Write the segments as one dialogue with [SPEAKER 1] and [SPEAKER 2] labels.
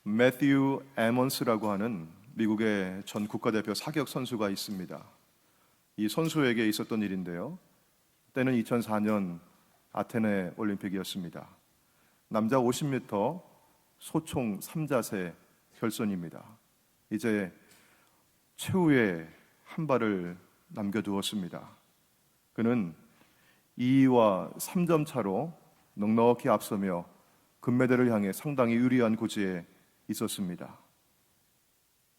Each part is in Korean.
[SPEAKER 1] 매튜 에먼스라고 하는 미국의 전 국가대표 사격 선수가 있습니다. 이 선수에게 있었던 일인데요. 때는 2004년 아테네 올림픽이었습니다. 남자 50m 소총 3자세 결선입니다. 이제 최후의 한 발을 남겨두었습니다. 그는 2위와 3점 차로 넉넉히 앞서며 금메달을 향해 상당히 유리한 고지에 있었습니다.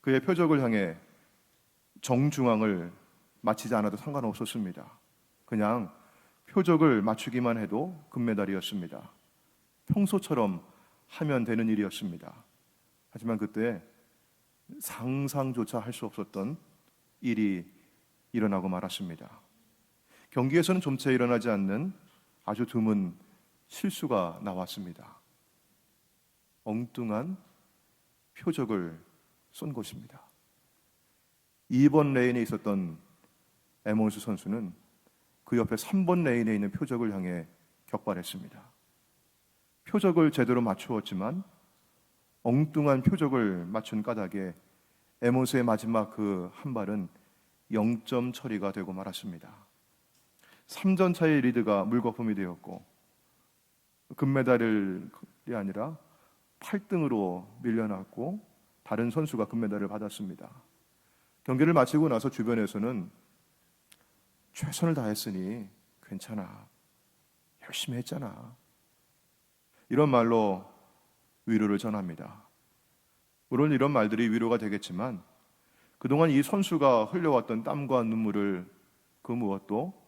[SPEAKER 1] 그의 표적을 향해 정중앙을 맞히지 않아도 상관없었습니다. 그냥 표적을 맞추기만 해도 금메달이었습니다. 평소처럼 하면 되는 일이었습니다. 하지만 그때 상상조차 할 수 없었던 일이 일어나고 말았습니다. 경기에서는 좀채 일어나지 않는 아주 드문 실수가 나왔습니다. 엉뚱한 표적을 쏜 것입니다. 2번 레인에 있었던 에몬스 선수는 그 옆에 3번 레인에 있는 표적을 향해 격발했습니다. 표적을 제대로 맞추었지만 엉뚱한 표적을 맞춘 까닭에 에몬스의 마지막 그 한 발은 0점 처리가 되고 말았습니다. 3점 차의 리드가 물거품이 되었고 금메달이 아니라 8등으로 밀려났고 다른 선수가 금메달을 받았습니다. 경기를 마치고 나서 주변에서는 최선을 다했으니 괜찮아, 열심히 했잖아, 이런 말로 위로를 전합니다. 물론 이런 말들이 위로가 되겠지만 그동안 이 선수가 흘려왔던 땀과 눈물을 그 무엇도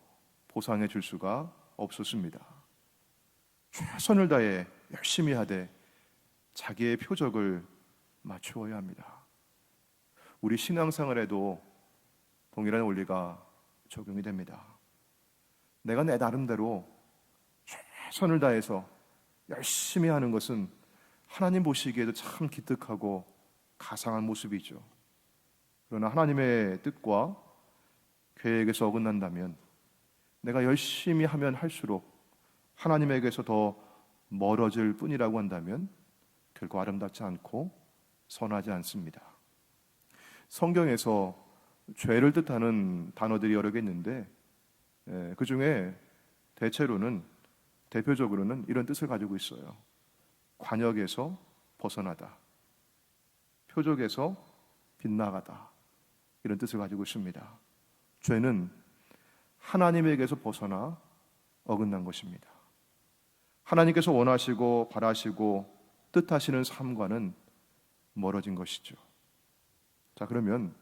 [SPEAKER 1] 보상해 줄 수가 없었습니다. 최선을 다해 열심히 하되 자기의 표적을 맞추어야 합니다. 우리 신앙생활에도 동일한 원리가 적용이 됩니다. 내가 내 나름대로 최선을 다해서 열심히 하는 것은 하나님 보시기에도 참 기특하고 가상한 모습이죠. 그러나 하나님의 뜻과 계획에서 어긋난다면 내가 열심히 하면 할수록 하나님에게서 더 멀어질 뿐이라고 한다면 결코 아름답지 않고 선하지 않습니다. 성경에서 죄를 뜻하는 단어들이 여러 개 있는데 그 중에 대표적으로는 이런 뜻을 가지고 있어요. 관역에서 벗어나다, 표적에서 빗나가다, 이런 뜻을 가지고 있습니다. 죄는 하나님에게서 벗어나 어긋난 것입니다. 하나님께서 원하시고 바라시고 뜻하시는 삶과는 멀어진 것이죠. 자, 그러면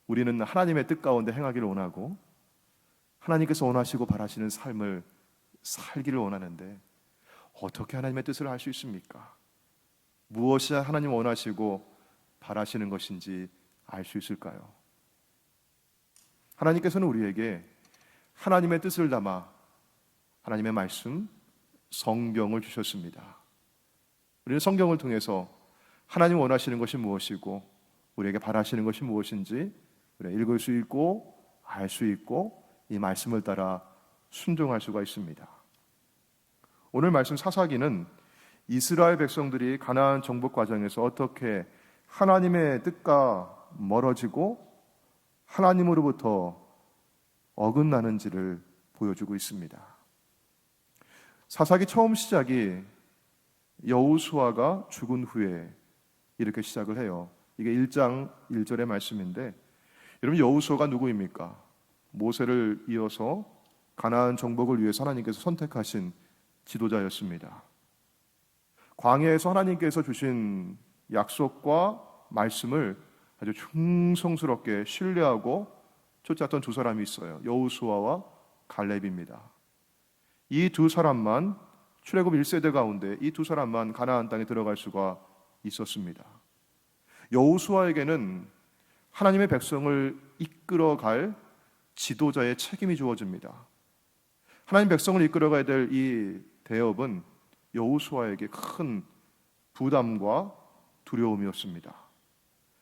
[SPEAKER 1] 우리는 하나님의 뜻 가운데 행하기를 원하고 하나님께서 원하시고 바라시는 삶을 살기를 원하는데 어떻게 하나님의 뜻을 알 수 있습니까? 무엇이 하나님 원하시고 바라시는 것인지 알 수 있을까요? 하나님께서는 우리에게 하나님의 뜻을 담아 하나님의 말씀, 성경을 주셨습니다. 우리는 성경을 통해서 하나님 원하시는 것이 무엇이고 우리에게 바라시는 것이 무엇인지 읽을 수 있고 알 수 있고 이 말씀을 따라 순종할 수가 있습니다. 오늘 말씀 사사기는 이스라엘 백성들이 가나안 정복 과정에서 어떻게 하나님의 뜻과 멀어지고 하나님으로부터 어긋나는지를 보여주고 있습니다. 사사기 처음 시작이 여호수아가 죽은 후에 이렇게 시작을 해요. 이게 1장 1절의 말씀인데, 여러분, 여호수아가 누구입니까? 모세를 이어서 가나안 정복을 위해서 하나님께서 선택하신 지도자였습니다. 광야에서 하나님께서 주신 약속과 말씀을 아주 충성스럽게 신뢰하고 쫓았던 두 사람이 있어요. 여호수아와 갈렙입니다. 이 두 사람만, 출애굽 1세대 가운데 이 두 사람만 가나안 땅에 들어갈 수가 있었습니다. 여호수아에게는 하나님의 백성을 이끌어갈 지도자의 책임이 주어집니다. 하나님 백성을 이끌어가야 될 이 대업은 여호수아에게 큰 부담과 두려움이었습니다.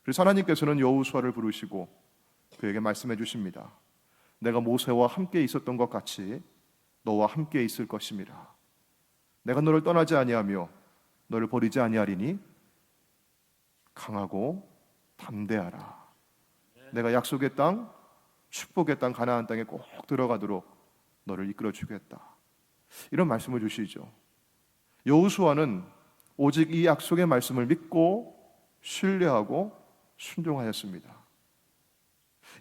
[SPEAKER 1] 그래서 하나님께서는 여호수아를 부르시고 그에게 말씀해 주십니다. 내가 모세와 함께 있었던 것 같이 너와 함께 있을 것임이라. 내가 너를 떠나지 아니하며 너를 버리지 아니하리니 강하고 담대하라. 내가 약속의 땅, 축복의 땅, 가나안 땅에 꼭 들어가도록 너를 이끌어 주겠다. 이런 말씀을 주시죠. 여호수아는 오직 이 약속의 말씀을 믿고 신뢰하고 순종하였습니다.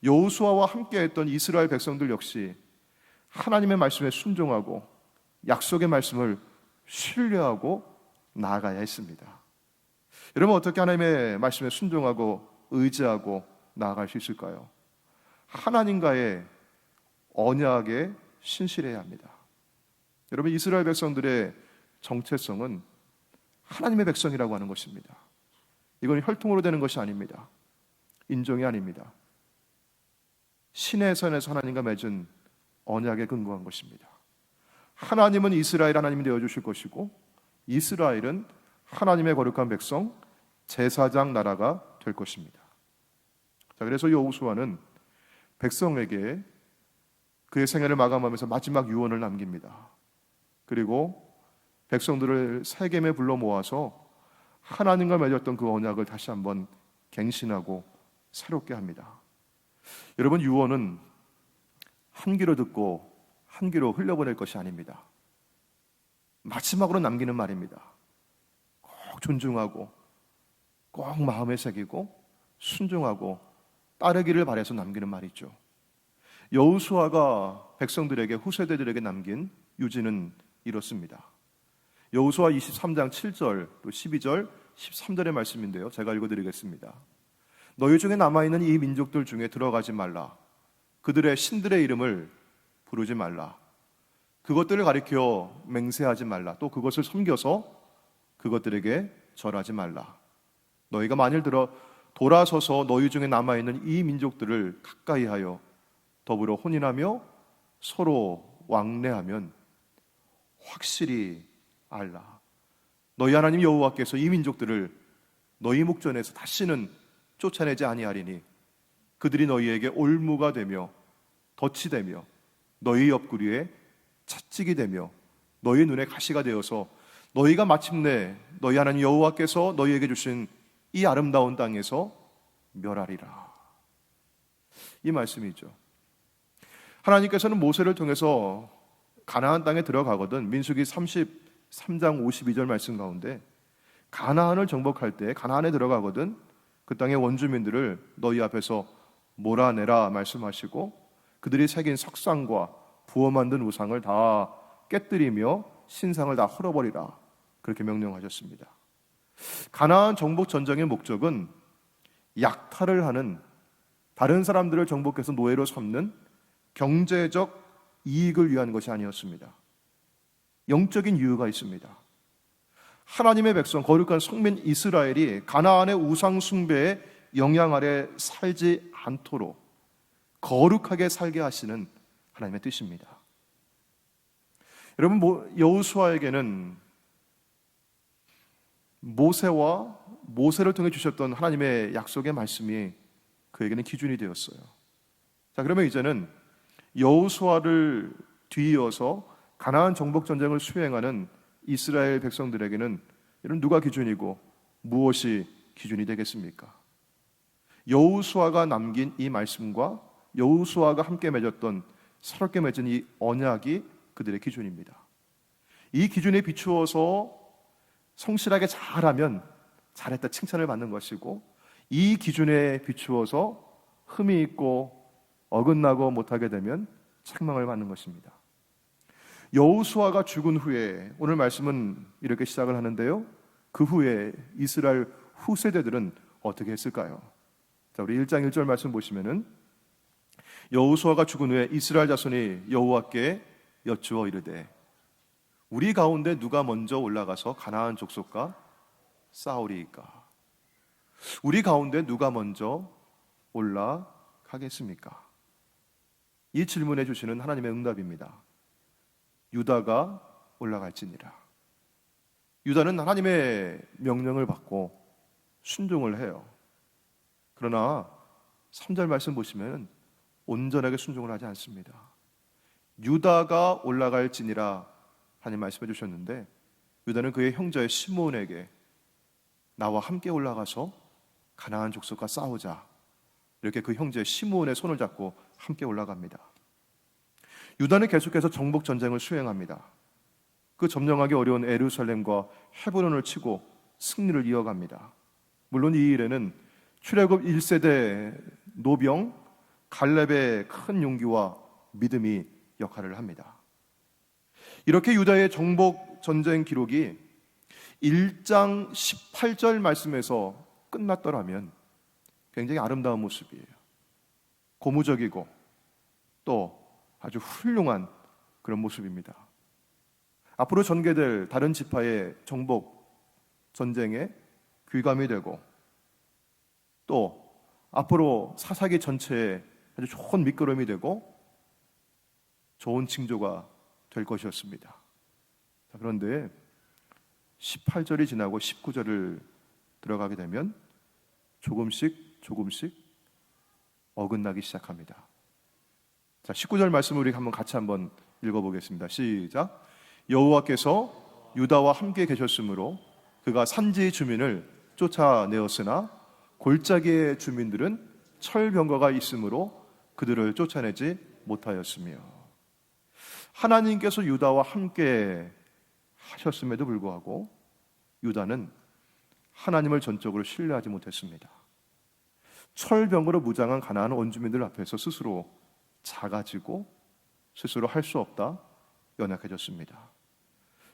[SPEAKER 1] 여호수아와 함께했던 이스라엘 백성들 역시 하나님의 말씀에 순종하고 약속의 말씀을 신뢰하고 나아가야 했습니다. 여러분, 어떻게 하나님의 말씀에 순종하고 의지하고 나아갈 수 있을까요? 하나님과의 언약에 신실해야 합니다. 여러분, 이스라엘 백성들의 정체성은 하나님의 백성이라고 하는 것입니다. 이건 혈통으로 되는 것이 아닙니다. 인종이 아닙니다. 신의 선에서 하나님과 맺은 언약에 근거한 것입니다. 하나님은 이스라엘 하나님이 되어주실 것이고 이스라엘은 하나님의 거룩한 백성, 제사장 나라가 될 것입니다. 자, 그래서 여호수아는 백성에게 그의 생애를 마감하면서 마지막 유언을 남깁니다. 그리고 백성들을 세겜에 불러 모아서 하나님과 맺었던 그 언약을 다시 한번 갱신하고 새롭게 합니다. 여러분, 유언은 한 귀로 듣고 한 귀로 흘려보낼 것이 아닙니다. 마지막으로 남기는 말입니다. 꼭 존중하고 꼭 마음에 새기고 순종하고 따르기를 바라서 남기는 말이죠. 여호수아가 백성들에게, 후세대들에게 남긴 유지는 이렇습니다. 여호수아 23장 7절 또 12절 13절의 말씀인데요, 제가 읽어드리겠습니다. 너희 중에 남아있는 이 민족들 중에 들어가지 말라. 그들의 신들의 이름을 부르지 말라. 그것들을 가리켜 맹세하지 말라. 또 그것을 섬겨서 그것들에게 절하지 말라. 너희가 만일 돌아서서 너희 중에 남아있는 이 민족들을 가까이 하여 더불어 혼인하며 서로 왕래하면 확실히 알라. 너희 하나님 여호와께서 이 민족들을 너희 목전에서 다시는 쫓아내지 아니하리니 그들이 너희에게 올무가 되며 덫이 되며 너희 옆구리에 채찍이 되며 너희 눈에 가시가 되어서 너희가 마침내 너희 하나님 여호와께서 너희에게 주신 이 아름다운 땅에서 멸하리라. 이 말씀이죠. 하나님께서는 모세를 통해서 가나안 땅에 들어가거든 민수기 33장 52절 말씀 가운데 가나안을 정복할 때 가나안에 들어가거든 그 땅의 원주민들을 너희 앞에서 몰아내라 말씀하시고 그들이 새긴 석상과 부어 만든 우상을 다 깨뜨리며 신상을 다 헐어버리라 그렇게 명령하셨습니다. 가나안 정복 전쟁의 목적은 약탈을 하는, 다른 사람들을 정복해서 노예로 삼는 경제적 이익을 위한 것이 아니었습니다. 영적인 이유가 있습니다. 하나님의 백성, 거룩한 성민 이스라엘이 가나안의 우상 숭배의 영향 아래 살지 않도록 거룩하게 살게 하시는 하나님의 뜻입니다. 여러분, 여호수아에게는 모세를 통해 주셨던 하나님의 약속의 말씀이 그에게는 기준이 되었어요. 자, 그러면 이제는 여호수아를 뒤이어서 가나안 정복 전쟁을 수행하는 이스라엘 백성들에게는 이런 누가 기준이고 무엇이 기준이 되겠습니까? 여호수아가 남긴 이 말씀과 여호수아가 함께 맺었던 새롭게 맺은 이 언약이 그들의 기준입니다. 이 기준에 비추어서 성실하게 잘하면 잘했다 칭찬을 받는 것이고 이 기준에 비추어서 흠이 있고 어긋나고 못하게 되면 책망을 받는 것입니다. 여호수아가 죽은 후에 오늘 말씀은 이렇게 시작을 하는데요, 그 후에 이스라엘 후세대들은 어떻게 했을까요? 자, 우리 1장 1절 말씀 보시면은 여호수아가 죽은 후에 이스라엘 자손이 여호와께 여쭈어 이르되 우리 가운데 누가 먼저 올라가서 가나안 족속과 싸우리이까? 우리 가운데 누가 먼저 올라가겠습니까? 이 질문해 주시는 하나님의 응답입니다. 유다가 올라갈지니라. 유다는 하나님의 명령을 받고 순종을 해요. 그러나 3절 말씀 보시면 온전하게 순종을 하지 않습니다. 유다가 올라갈지니라 하나님 말씀해 주셨는데 유다는 그의 형제 시므온에게 나와 함께 올라가서 가나안 족속과 싸우자. 이렇게 그 형제 시므온의 손을 잡고 함께 올라갑니다. 유다는 계속해서 정복 전쟁을 수행합니다. 그 점령하기 어려운 예루살렘과 헤브론을 치고 승리를 이어갑니다. 물론 이 일에는 출애굽 1세대 노병 갈렙의 큰 용기와 믿음이 역할을 합니다. 이렇게 유다의 정복 전쟁 기록이 1장 18절 말씀에서 끝났더라면 굉장히 아름다운 모습이에요. 고무적이고 또 아주 훌륭한 그런 모습입니다. 앞으로 전개될 다른 지파의 정복 전쟁에 귀감이 되고 또 앞으로 사사기 전체에 아주 좋은 밑거름이 되고 좋은 징조가 될 것이었습니다. 그런데 18절이 지나고 19절을 들어가게 되면 조금씩 어긋나기 시작합니다. 자, 19절 말씀을 우리 같이 한번 읽어보겠습니다. 시작. 여호와께서 유다와 함께 계셨으므로 그가 산지의 주민을 쫓아내었으나 골짜기의 주민들은 철병거가 있으므로 그들을 쫓아내지 못하였으며, 하나님께서 유다와 함께 하셨음에도 불구하고 유다는 하나님을 전적으로 신뢰하지 못했습니다. 철병거로 무장한 가나안 원주민들 앞에서 스스로 작아지고 스스로 할 수 없다 연약해졌습니다.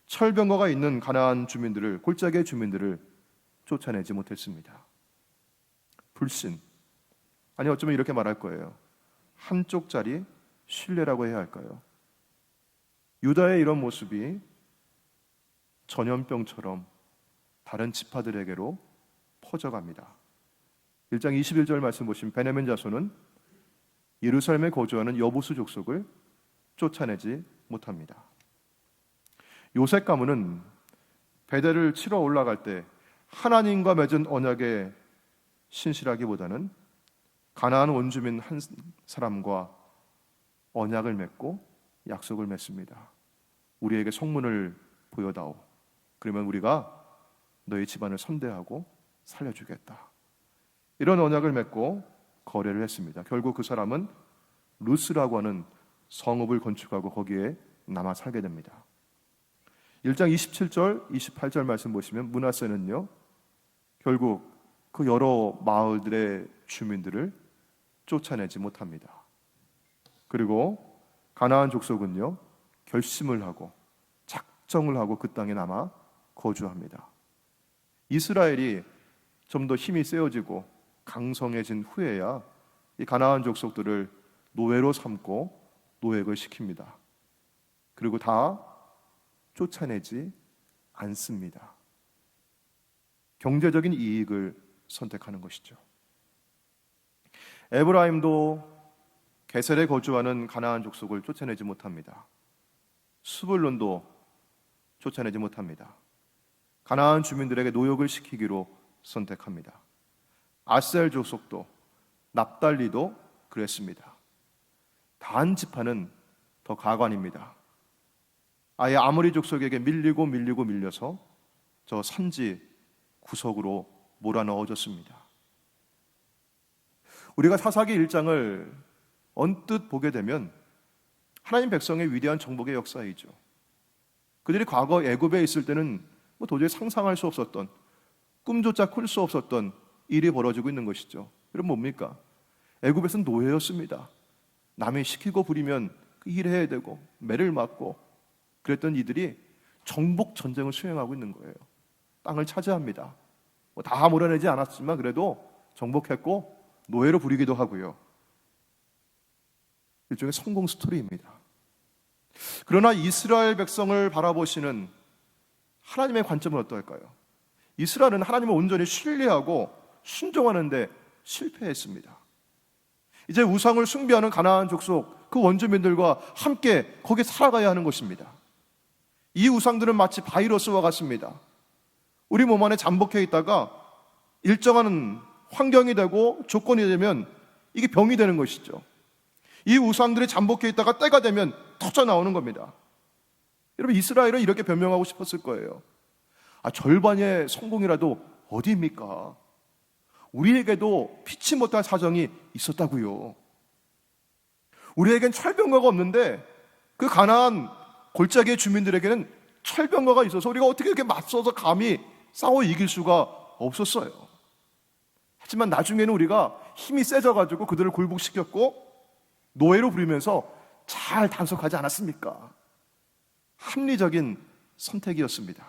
[SPEAKER 1] 철병거가 있는 가나안 주민들을, 골짜기의 주민들을 쫓아내지 못했습니다. 불신, 아니 어쩌면 이렇게 말할 거예요. 한쪽짜리 신뢰라고 해야 할까요? 유다의 이런 모습이 전염병처럼 다른 지파들에게로 퍼져갑니다. 1장 21절 말씀 보시면 베냐민 자손은 예루살렘에 거주하는 여부수 족속을 쫓아내지 못합니다. 요셉 가문은 베델을 치러 올라갈 때 하나님과 맺은 언약에 신실하기보다는 가나안 원주민 한 사람과 언약을 맺고 약속을 맺습니다. 우리에게 성문을 보여다오. 그러면 우리가 너희 집안을 선대하고 살려주겠다. 이런 언약을 맺고 거래를 했습니다. 결국 그 사람은 루스라고 하는 성읍을 건축하고 거기에 남아 살게 됩니다. 1장 27절, 28절 말씀 보시면 므낫세는요, 결국 그 여러 마을들의 주민들을 쫓아내지 못합니다. 그리고 가나안 족속은요, 결심을 하고 작정을 하고 그 땅에 남아 거주합니다. 이스라엘이 좀 더 힘이 세워지고 강성해진 후에야 이 가나안 족속들을 노예로 삼고 노획을 시킵니다. 그리고 다 쫓아내지 않습니다. 경제적인 이익을 선택하는 것이죠. 에브라임도 게셀에 거주하는 가나안 족속을 쫓아내지 못합니다. 스불론도 쫓아내지 못합니다. 가나안 주민들에게 노역을 시키기로 선택합니다. 아셀 족속도, 납달리도 그랬습니다. 단 지파는 더 가관입니다. 아예 아모리 족속에게 밀려서 저 산지 구석으로 몰아넣어졌습니다. 우리가 사사기 1장을 언뜻 보게 되면 하나님 백성의 위대한 정복의 역사이죠. 그들이 과거 애굽에 있을 때는 도저히 상상할 수 없었던, 꿈조차 꿀 수 없었던 일이 벌어지고 있는 것이죠. 그럼 뭡니까? 애굽에서는 노예였습니다. 남이 시키고 부리면 그 일해야 되고 매를 맞고 그랬던 이들이 정복 전쟁을 수행하고 있는 거예요. 땅을 차지합니다. 다 몰아내지 않았지만 그래도 정복했고 노예로 부리기도 하고요. 일종의 성공 스토리입니다. 그러나 이스라엘 백성을 바라보시는 하나님의 관점은 어떨까요? 이스라엘은 하나님을 온전히 신뢰하고 순종하는데 실패했습니다. 이제 우상을 숭배하는 가나안 족속, 그 원주민들과 함께 거기에 살아가야 하는 것입니다. 이 우상들은 마치 바이러스와 같습니다. 우리 몸 안에 잠복해 있다가 일정한 환경이 되고 조건이 되면 이게 병이 되는 것이죠. 이 우상들이 잠복해 있다가 때가 되면 터져 나오는 겁니다. 여러분, 이스라엘은 이렇게 변명하고 싶었을 거예요. 절반의 성공이라도 어디입니까? 우리에게도 피치 못할 사정이 있었다고요. 우리에겐 철병거가 없는데 그 가나안 골짜기의 주민들에게는 철병거가 있어서 우리가 어떻게 이렇게 맞서서 감히 싸워 이길 수가 없었어요. 하지만 나중에는 우리가 힘이 세져가지고 그들을 굴복시켰고 노예로 부리면서 잘 단속하지 않았습니까? 합리적인 선택이었습니다.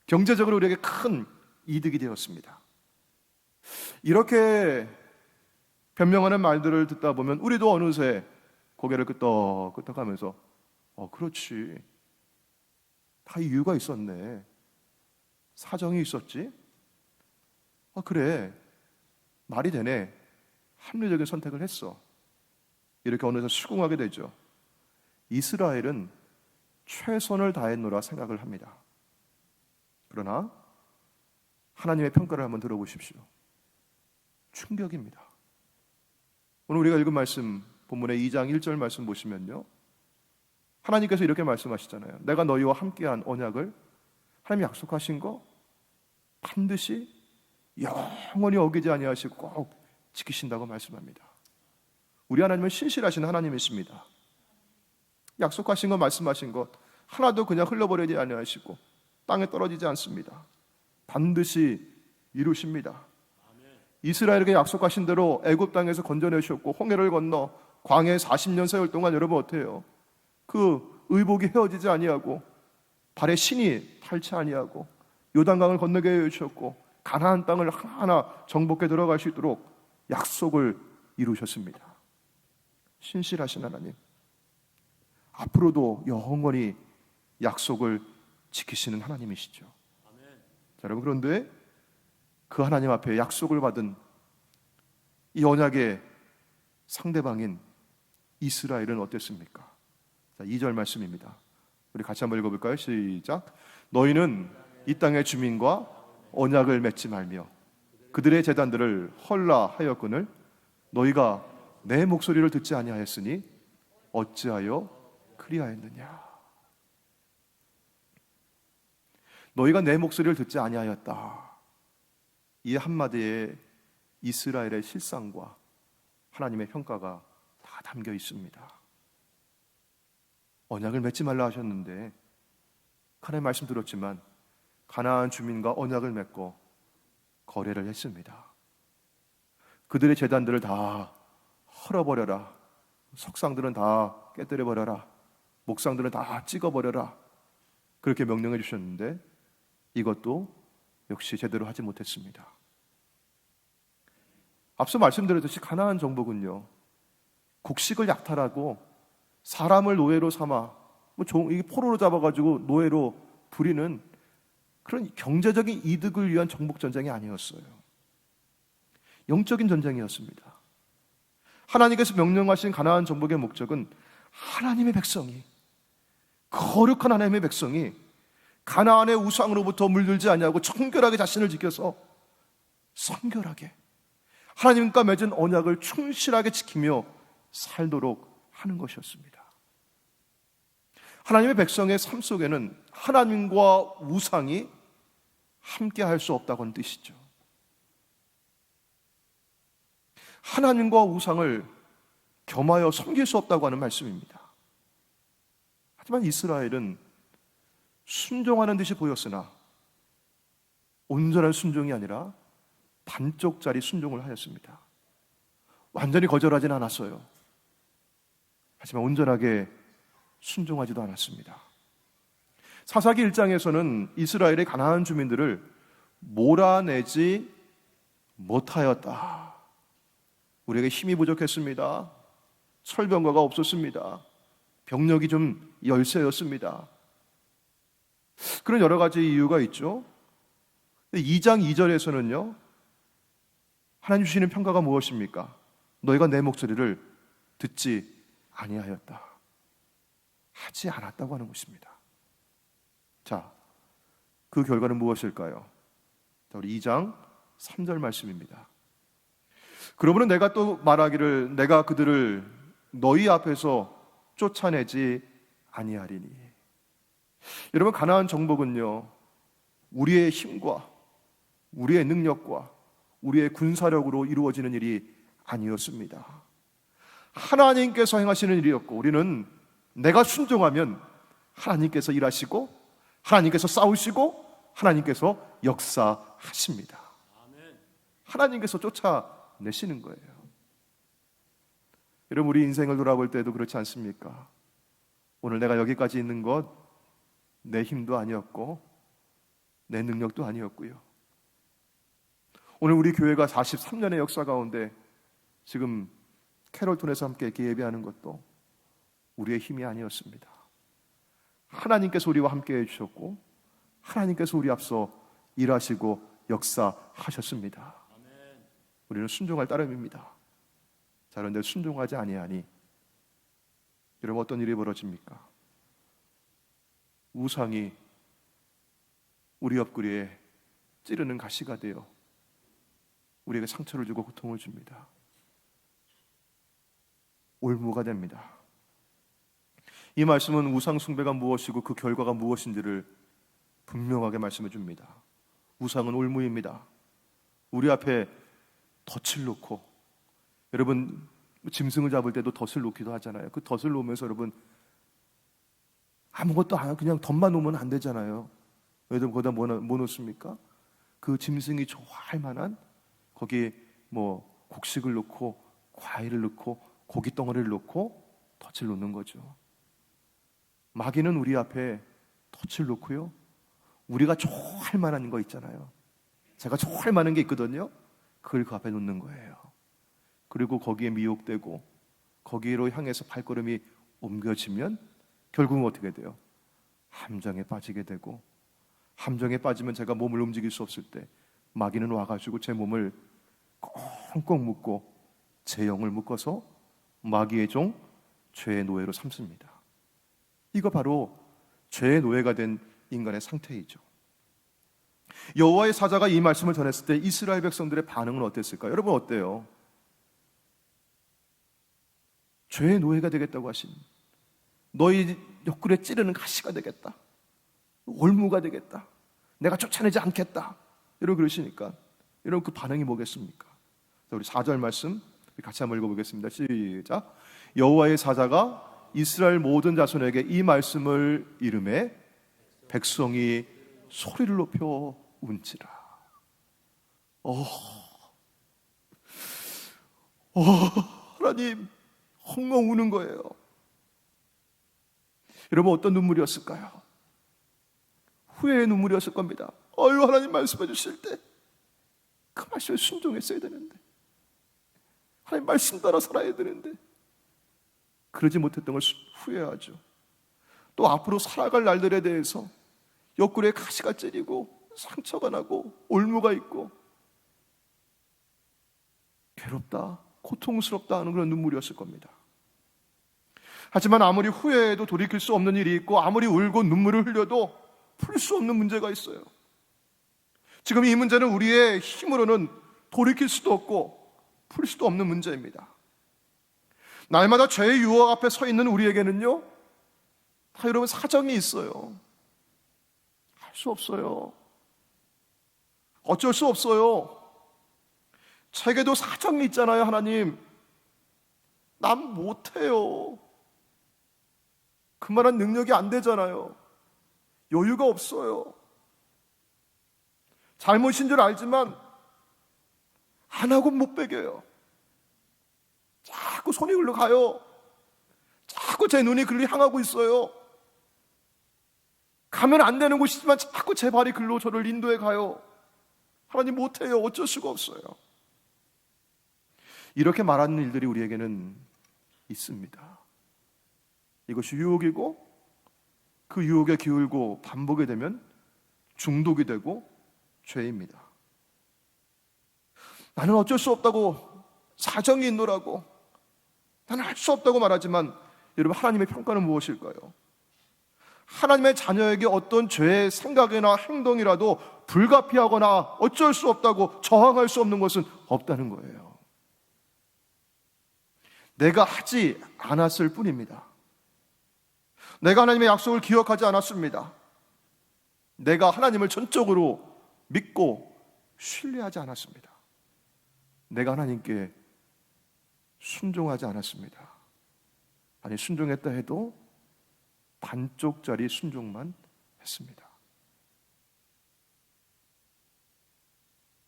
[SPEAKER 1] 경제적으로 우리에게 큰 이득이 되었습니다. 이렇게 변명하는 말들을 듣다 보면 우리도 어느새 고개를 끄덕끄덕하면서 그렇지, 다 이유가 있었네, 사정이 있었지, 그래, 말이 되네, 합리적인 선택을 했어, 이렇게 어느새 수긍하게 되죠. 이스라엘은 최선을 다했노라 생각을 합니다. 그러나 하나님의 평가를 한번 들어보십시오. 충격입니다. 오늘 우리가 읽은 말씀, 본문의 2장 1절 말씀 보시면요, 하나님께서 이렇게 말씀하시잖아요. 내가 너희와 함께한 언약을, 하나님이 약속하신 거 반드시 영원히 어기지 아니하시고 꼭 지키신다고 말씀합니다. 우리 하나님은 신실하신 하나님이십니다. 약속하신 것, 말씀하신 것 하나도 그냥 흘러버리지 아니하시고 땅에 떨어지지 않습니다. 반드시 이루십니다. 이스라엘에게 약속하신 대로 애굽 땅에서 건져내셨고 홍해를 건너 광야에 40년 세월 동안 여러분 어때요? 그 의복이 헤어지지 아니하고 발에 신이 닳지 아니하고 요단강을 건너게 해주셨고 가나안 땅을 하나하나 정복해 들어갈 수 있도록 약속을 이루셨습니다. 신실하신 하나님, 앞으로도 영원히 약속을 지키시는 하나님이시죠. 자, 여러분, 그런데 그 하나님 앞에 약속을 받은 이 언약의 상대방인 이스라엘은 어땠습니까? 자, 2절 말씀입니다. 우리 같이 한번 읽어볼까요? 시작. 너희는 이 땅의 주민과 언약을 맺지 말며 그들의 제단들을 헐라하였거늘 너희가 내 목소리를 듣지 아니하였으니 어찌하여 그리하였느냐. 너희가 내 목소리를 듣지 아니하였다. 이 한마디에 이스라엘의 실상과 하나님의 평가가 다 담겨 있습니다. 언약을 맺지 말라 하셨는데 하나님 말씀 들었지만 가나안 주민과 언약을 맺고 거래를 했습니다. 그들의 제단들을 다 헐어버려라, 석상들은 다 깨뜨려버려라, 목상들은 다 찍어버려라, 그렇게 명령해 주셨는데 이것도 역시 제대로 하지 못했습니다. 앞서 말씀드렸듯이 가나안 정복은요, 곡식을 약탈하고 사람을 노예로 삼아 이 포로로 잡아가지고 노예로 부리는 그런 경제적인 이득을 위한 정복 전쟁이 아니었어요. 영적인 전쟁이었습니다. 하나님께서 명령하신 가나안 정복의 목적은 하나님의 백성이, 거룩한 하나님의 백성이 가나안의 우상으로부터 물들지 아니하고 청결하게 자신을 지켜서 성결하게 하나님과 맺은 언약을 충실하게 지키며 살도록 하는 것이었습니다. 하나님의 백성의 삶 속에는 하나님과 우상이 함께 할 수 없다고 하는 뜻이죠. 하나님과 우상을 겸하여 섬길 수 없다고 하는 말씀입니다. 하지만 이스라엘은 순종하는 듯이 보였으나 온전한 순종이 아니라 반쪽짜리 순종을 하였습니다. 완전히 거절하지는 않았어요. 하지만 온전하게 순종하지도 않았습니다. 사사기 1장에서는 이스라엘의 가나안 주민들을 몰아내지 못하였다. 우리에게 힘이 부족했습니다. 철병거가 없었습니다. 병력이 좀 열세였습니다. 그런 여러 가지 이유가 있죠. 2장 2절에서는요, 하나님 주시는 평가가 무엇입니까? 너희가 내 목소리를 듣지 아니하였다. 하지 않았다고 하는 것입니다. 자, 그 결과는 무엇일까요? 자, 우리 2장 3절 말씀입니다. 그러므로 내가 또 말하기를 내가 그들을 너희 앞에서 쫓아내지 아니하리니. 여러분, 가나안 정복은요, 우리의 힘과 우리의 능력과 우리의 군사력으로 이루어지는 일이 아니었습니다. 하나님께서 행하시는 일이었고, 우리는 내가 순종하면 하나님께서 일하시고 하나님께서 싸우시고 하나님께서 역사하십니다. 하나님께서 쫓아내시는 거예요. 여러분, 우리 인생을 돌아볼 때도 그렇지 않습니까? 오늘 내가 여기까지 있는 것 내 힘도 아니었고 내 능력도 아니었고요. 오늘 우리 교회가 43년의 역사 가운데 지금 캐롤톤에서 함께 이렇게 예배하는 것도 우리의 힘이 아니었습니다. 하나님께서 우리와 함께 해주셨고 하나님께서 우리 앞서 일하시고 역사하셨습니다. 우리는 순종할 따름입니다. 자, 그런데 순종하지 아니하니 여러분, 어떤 일이 벌어집니까? 우상이 우리 옆구리에 찌르는 가시가 되어 우리에게 상처를 주고 고통을 줍니다. 올무가 됩니다. 이 말씀은 우상 숭배가 무엇이고 그 결과가 무엇인지를 분명하게 말씀해 줍니다. 우상은 올무입니다. 우리 앞에 덫을 놓고, 여러분 짐승을 잡을 때도 덫을 놓기도 하잖아요. 그 덫을 놓으면서 여러분 아무것도 안 하고 그냥 덫만 놓으면 안 되잖아요. 여러분 거기다 뭐 놓습니까? 그 짐승이 좋아할 만한 거기에 뭐 곡식을 넣고 과일을 넣고 고기 덩어리를 넣고 덫을 놓는 거죠. 마귀는 우리 앞에 덫을 놓고요, 우리가 좋아할 만한 거 있잖아요. 제가 좋아할 만한 게 있거든요. 그걸 그 앞에 놓는 거예요. 그리고 거기에 미혹되고 거기로 향해서 발걸음이 옮겨지면 결국은 어떻게 돼요? 함정에 빠지게 되고, 함정에 빠지면 제가 몸을 움직일 수 없을 때 마귀는 와가지고 제 몸을 꽁꽁 묶고 제 영을 묶어서 마귀의 종, 죄의 노예로 삼습니다. 이거 바로 죄의 노예가 된 인간의 상태이죠. 여호와의 사자가 이 말씀을 전했을 때 이스라엘 백성들의 반응은 어땠을까요? 여러분 어때요? 죄의 노예가 되겠다고 하신, 너희 옆구리에 찌르는 가시가 되겠다, 올무가 되겠다, 내가 쫓아내지 않겠다, 여러분 그러시니까 여러분 그 반응이 뭐겠습니까? 자, 우리 4절 말씀 같이 한번 읽어보겠습니다. 시작. 여호와의 사자가 이스라엘 모든 자손에게 이 말씀을 이르매 백성이 소리를 높여 운지라. 하나님, 헝엉 우는 거예요. 여러분 어떤 눈물이었을까요? 후회의 눈물이었을 겁니다. 하나님 말씀해 주실 때 그 말씀에 순종했어야 되는데, 하나님 말씀 따라 살아야 되는데 그러지 못했던 걸 후회하죠. 또 앞으로 살아갈 날들에 대해서 옆구리에 가시가 찌리고 상처가 나고 올무가 있고 괴롭다, 고통스럽다 하는 그런 눈물이었을 겁니다. 하지만 아무리 후회해도 돌이킬 수 없는 일이 있고, 아무리 울고 눈물을 흘려도 풀 수 없는 문제가 있어요. 지금 이 문제는 우리의 힘으로는 돌이킬 수도 없고 풀 수도 없는 문제입니다. 날마다 죄의 유혹 앞에 서 있는 우리에게는요, 다 여러분 사정이 있어요. 할 수 없어요. 어쩔 수 없어요. 책에도 사정이 있잖아요. 하나님, 난 못해요. 그만한 능력이 안 되잖아요. 여유가 없어요. 잘못인 줄 알지만 안 하고 못 베겨요. 자꾸 손이 흘러가요. 자꾸 제 눈이 글로 향하고 있어요. 가면 안 되는 곳이지만 자꾸 제 발이 글로 저를 인도해 가요. 하나님 못해요. 어쩔 수가 없어요. 이렇게 말하는 일들이 우리에게는 있습니다. 이것이 유혹이고, 그 유혹에 기울고 반복이 되면 중독이 되고 죄입니다. 나는 어쩔 수 없다고, 사정이 있노라고, 나는 할 수 없다고 말하지만 여러분, 하나님의 평가는 무엇일까요? 하나님의 자녀에게 어떤 죄의 생각이나 행동이라도 불가피하거나 어쩔 수 없다고 저항할 수 없는 것은 없다는 거예요. 내가 하지 않았을 뿐입니다. 내가 하나님의 약속을 기억하지 않았습니다. 내가 하나님을 전적으로 믿고 신뢰하지 않았습니다. 내가 하나님께 순종하지 않았습니다. 아니, 순종했다 해도 반쪽짜리 순종만 했습니다.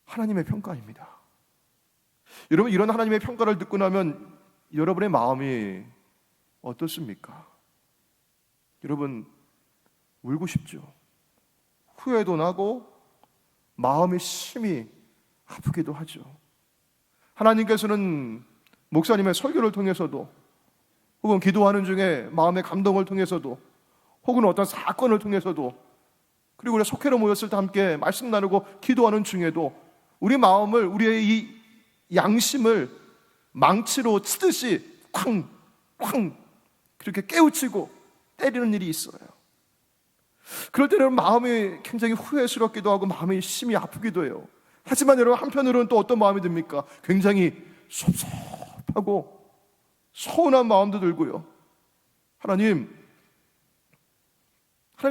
[SPEAKER 1] 하나님의 평가입니다. 여러분, 이런 하나님의 평가를 듣고 나면 여러분의 마음이 어떻습니까? 여러분, 울고 싶죠. 후회도 나고 마음이 심히 아프기도 하죠. 하나님께서는 목사님의 설교를 통해서도, 혹은 기도하는 중에 마음의 감동을 통해서도, 혹은 어떤 사건을 통해서도, 그리고 우리 속회로 모였을 때 함께 말씀 나누고 기도하는 중에도 우리 마음을, 우리의 이 양심을 망치로 치듯이 쾅쾅 그렇게 깨우치고 때리는 일이 있어요. 그럴 때는 마음이 굉장히 후회스럽기도 하고 마음이 심히 아프기도 해요. 하지만 여러분, 한편으로는 또 어떤 마음이 듭니까? 굉장히 섭섭하고 서운한 마음도 들고요. 하나님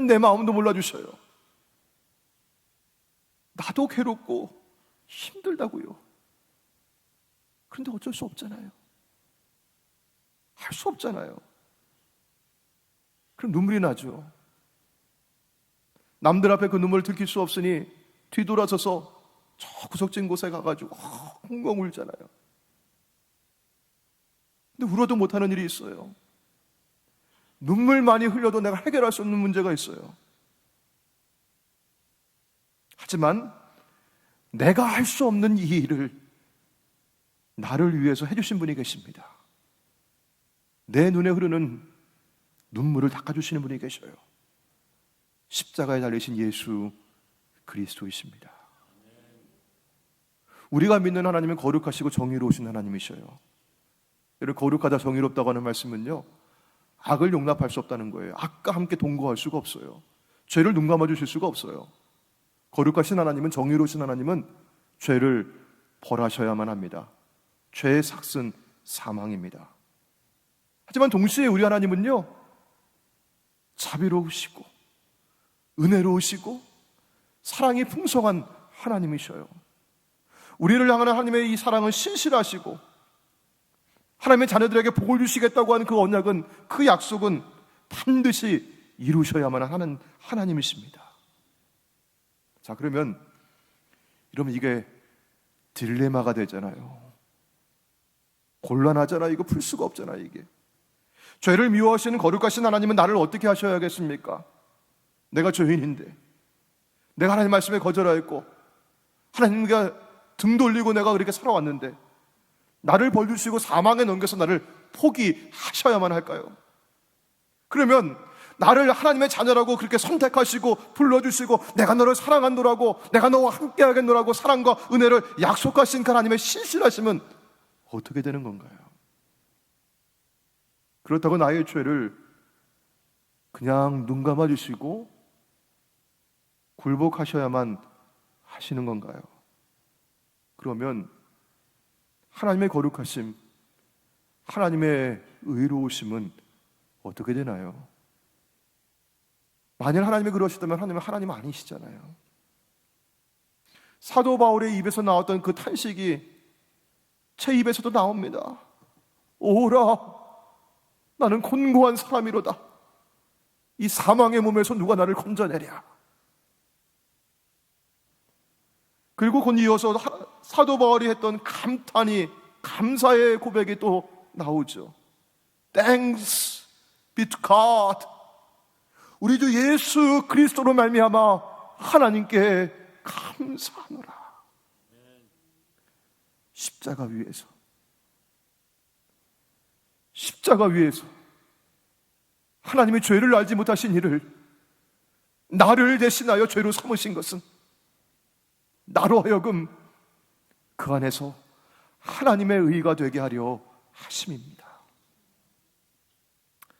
[SPEAKER 1] 내 마음도 몰라주셔요. 나도 괴롭고 힘들다고요. 그런데 어쩔 수 없잖아요. 할 수 없잖아요. 그럼 눈물이 나죠. 남들 앞에 그 눈물을 들킬 수 없으니 뒤돌아서서 저 구석진 곳에 가가지고 엉엉 울잖아요. 근데 울어도 못하는 일이 있어요. 눈물 많이 흘려도 내가 해결할 수 없는 문제가 있어요. 하지만 내가 할 수 없는 이 일을 나를 위해서 해주신 분이 계십니다. 내 눈에 흐르는 눈물을 닦아주시는 분이 계셔요. 십자가에 달리신 예수 그리스도이십니다. 우리가 믿는 하나님은 거룩하시고 정의로우신 하나님이셔요. 여러분, 거룩하다 정의롭다고 하는 말씀은요, 악을 용납할 수 없다는 거예요. 악과 함께 동거할 수가 없어요. 죄를 눈 감아 주실 수가 없어요. 거룩하신 하나님은, 정의로우신 하나님은 죄를 벌하셔야만 합니다. 죄의 삭은 사망입니다. 하지만 동시에 우리 하나님은요, 자비로우시고 은혜로우시고 사랑이 풍성한 하나님이셔요. 우리를 향하는 하나님의 이 사랑은 신실하시고, 하나님의 자녀들에게 복을 주시겠다고 하는 그 언약은, 그 약속은 반드시 이루셔야만 하는 하나님이십니다. 자, 그러면 이러면 이게 딜레마가 되잖아요. 곤란하잖아요. 이거 풀 수가 없잖아요. 이게 죄를 미워하시는 거룩하신 하나님은 나를 어떻게 하셔야겠습니까? 내가 죄인인데, 내가 하나님 말씀에 거절하였고 하나님과 등 돌리고 내가 그렇게 살아왔는데 나를 벌주시고 사망에 넘겨서 나를 포기하셔야만 할까요? 그러면 나를 하나님의 자녀라고 그렇게 선택하시고 불러주시고 내가 너를 사랑한노라고, 내가 너와 함께 하겠노라고 사랑과 은혜를 약속하신 그 하나님의 신실하심은 어떻게 되는 건가요? 그렇다고 나의 죄를 그냥 눈 감아주시고 굴복하셔야만 하시는 건가요? 그러면 하나님의 거룩하심, 하나님의 의로우심은 어떻게 되나요? 만약 하나님이 그러시다면 하나님은 하나님 아니시잖아요. 사도 바울의 입에서 나왔던 그 탄식이 제 입에서도 나옵니다. 오라, 나는 곤고한 사람이로다. 이 사망의 몸에서 누가 나를 건져내랴. 그리고 곧 이어서 사도 바울이 했던 감탄이, 감사의 고백이 또 나오죠. Thanks be to God. 우리 주 예수 그리스도로 말미암아 하나님께 감사하노라. 십자가 위에서 하나님의 죄를 알지 못하신 이를 나를 대신하여 죄로 삼으신 것은 나로 하여금 그 안에서 하나님의 의가 되게 하려 하심입니다.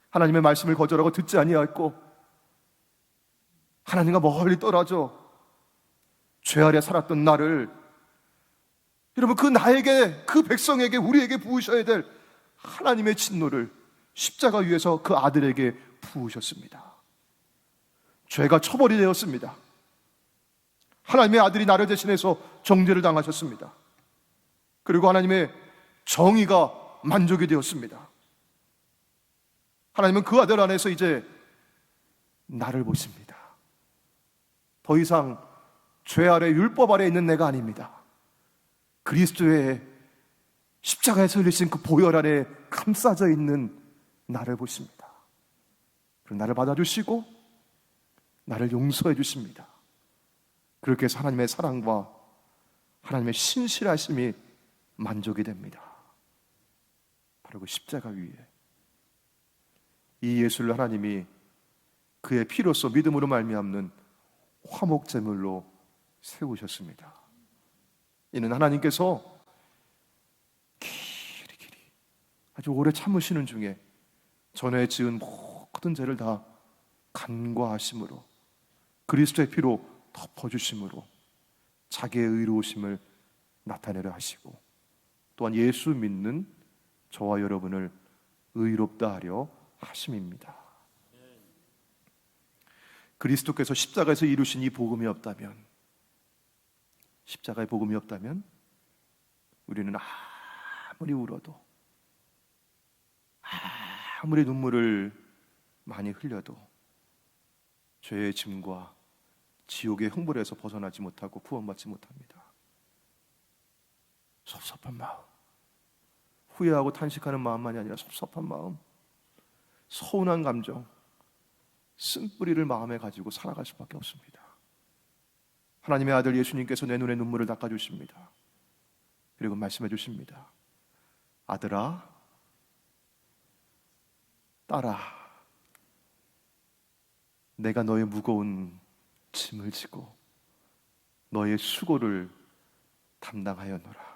[SPEAKER 1] 하나님의 말씀을 거절하고 듣지 아니하였고 하나님과 멀리 떨어져 죄 아래 살았던 나를, 여러분, 그 나에게, 그 백성에게, 우리에게 부으셔야 될 하나님의 진노를 십자가 위에서 그 아들에게 부으셨습니다. 죄가 처벌이 되었습니다. 하나님의 아들이 나를 대신해서 정죄를 당하셨습니다. 그리고 하나님의 정의가 만족이 되었습니다. 하나님은 그 아들 안에서 이제 나를 보십니다. 더 이상 죄 아래, 율법 아래 있는 내가 아닙니다. 그리스도의 십자가에서 흘리신 그 보혈 안에 감싸져 있는 나를 보십니다. 그리고 나를 받아주시고 나를 용서해 주십니다. 그렇게 해서 하나님의 사랑과 하나님의 신실하심이 만족이 됩니다. 바로 그 십자가 위에 이 예수를 하나님이 그의 피로써 믿음으로 말미암는 화목제물로 세우셨습니다. 이는 하나님께서 길이 아주 오래 참으시는 중에 전에 지은 모든 죄를 다 간과하심으로 그리스도의 피로 덮어주심으로 자기의 의로우심을 나타내려 하시고 또한 예수 믿는 저와 여러분을 의롭다 하려 하심입니다. 그리스도께서 십자가에서 이루신 이 복음이 없다면, 십자가의 복음이 없다면 우리는 아무리 울어도, 아무리 눈물을 많이 흘려도 죄의 짐과 지옥의 형벌에서 벗어나지 못하고 구원받지 못합니다. 섭섭한 마음, 후회하고 탄식하는 마음만이 아니라 섭섭한 마음, 서운한 감정, 쓴뿌리를 마음에 가지고 살아갈 수밖에 없습니다. 하나님의 아들 예수님께서 내 눈에 눈물을 닦아주십니다. 그리고 말씀해 주십니다. 아들아, 딸아, 내가 너의 무거운 짐을 지고 너의 수고를 담당하였노라.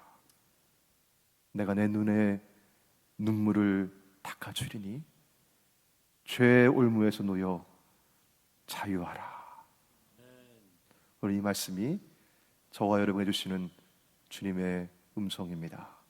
[SPEAKER 1] 내가 내 눈에 눈물을 닦아주리니 죄의 올무에서 놓여 자유하라. 오늘 이 말씀이 저와 여러분에게 주시는 주님의 음성입니다.